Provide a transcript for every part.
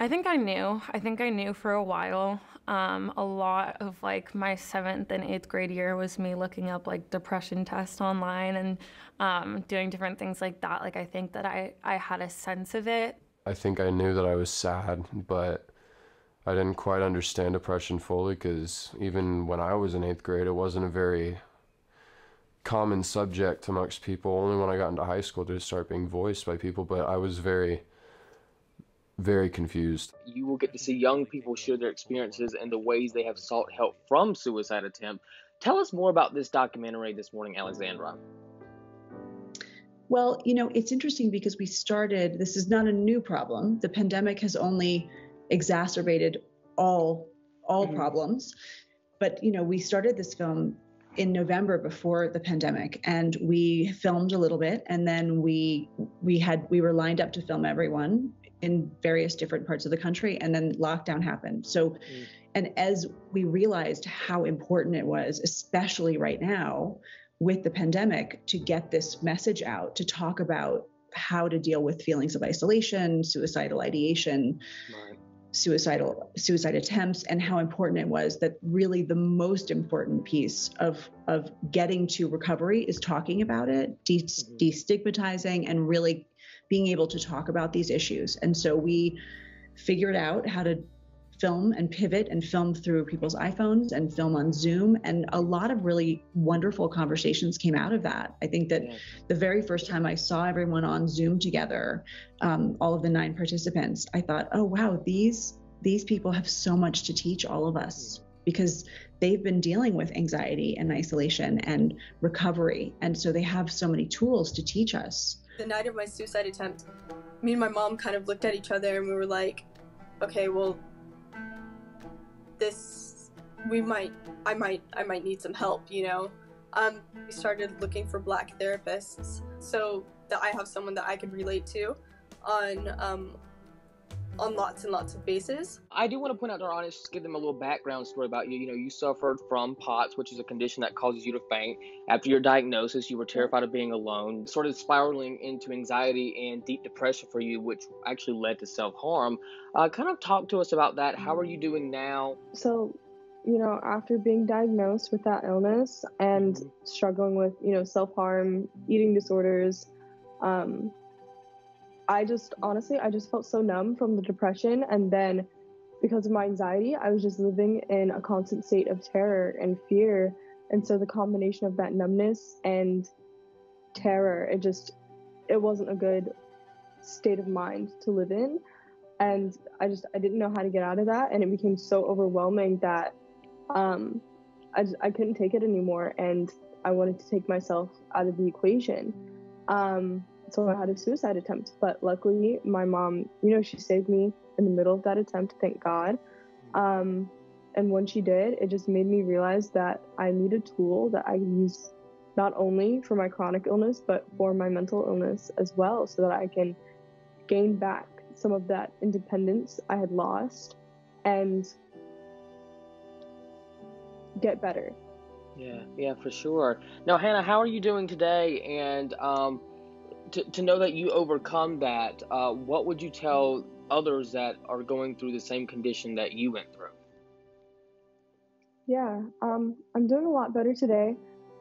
I think I knew. I think I knew for a while. A lot of like my 7th and 8th grade year was me looking up like depression tests online and doing different things like that. Like I think that I had a sense of it. I think I knew that I was sad, but I didn't quite understand depression fully because even when I was in 8th grade, it wasn't a very common subject amongst people. Only when I got into high school did it start being voiced by people, but I was very, very confused. You will get to see young people share their experiences and the ways they have sought help from suicide attempt. Tell us more about this documentary this morning, Alexandra. Well, it's interesting because this is not a new problem. The pandemic has only exacerbated all problems. But, we started this film in November before the pandemic, and we filmed a little bit, and then we were lined up to film everyone in various different parts of the country, and then lockdown happened. So, and as we realized how important it was, especially right now with the pandemic, to get this message out, to talk about how to deal with feelings of isolation, suicidal ideation, right, suicide attempts, and how important it was that really the most important piece of getting to recovery is talking about it, destigmatizing, and really being able to talk about these issues. And so we figured out how to film and pivot and film through people's iPhones and film on Zoom. And a lot of really wonderful conversations came out of that. I think that the very first time I saw everyone on Zoom together, all of the 9 participants, I thought, oh, wow, these people have so much to teach all of us, because they've been dealing with anxiety and isolation and recovery. And so they have so many tools to teach us. The night of my suicide attempt, me and my mom kind of looked at each other and we were like, okay, well, I might need some help, We started looking for Black therapists so that I have someone that I could relate to on lots and lots of bases. I do want to point out to our audience, just give them a little background story about you. You suffered from POTS, which is a condition that causes you to faint. After your diagnosis, you were terrified of being alone, sort of spiraling into anxiety and deep depression for you, which actually led to self-harm. Kind of talk to us about that. How are you doing now? So, after being diagnosed with that illness and struggling with, self-harm, eating disorders, I just felt so numb from the depression. And then because of my anxiety, I was just living in a constant state of terror and fear. And so the combination of that numbness and terror, it wasn't a good state of mind to live in. And I didn't know how to get out of that. And it became so overwhelming that I couldn't take it anymore. And I wanted to take myself out of the equation. So I had a suicide attempt, but luckily my mom, she saved me in the middle of that attempt, thank God. And when she did, it just made me realize that I need a tool that I can use not only for my chronic illness, but for my mental illness as well, so that I can gain back some of that independence I had lost and get better. Yeah, for sure. Now, Hannah, how are you doing today? And to know that you overcome that, what would you tell others that are going through the same condition that you went through? Yeah, I'm doing a lot better today.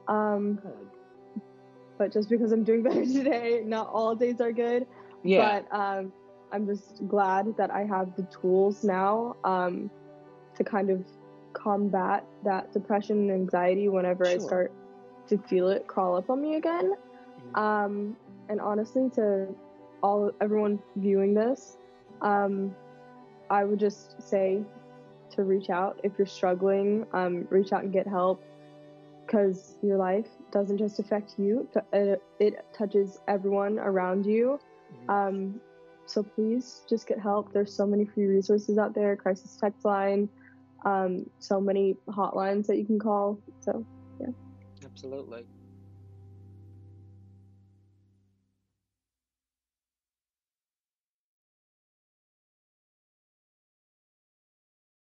But just because I'm doing better today, not all days are good. Yeah. But I'm just glad that I have the tools now to kind of combat that depression and anxiety whenever I start to feel it crawl up on me again. And honestly, to everyone viewing this, I would just say to reach out. If you're struggling, reach out and get help, because your life doesn't just affect you, it touches everyone around you. So please just get help. There's so many free resources out there, crisis text line, so many hotlines that you can call. So, yeah. Absolutely.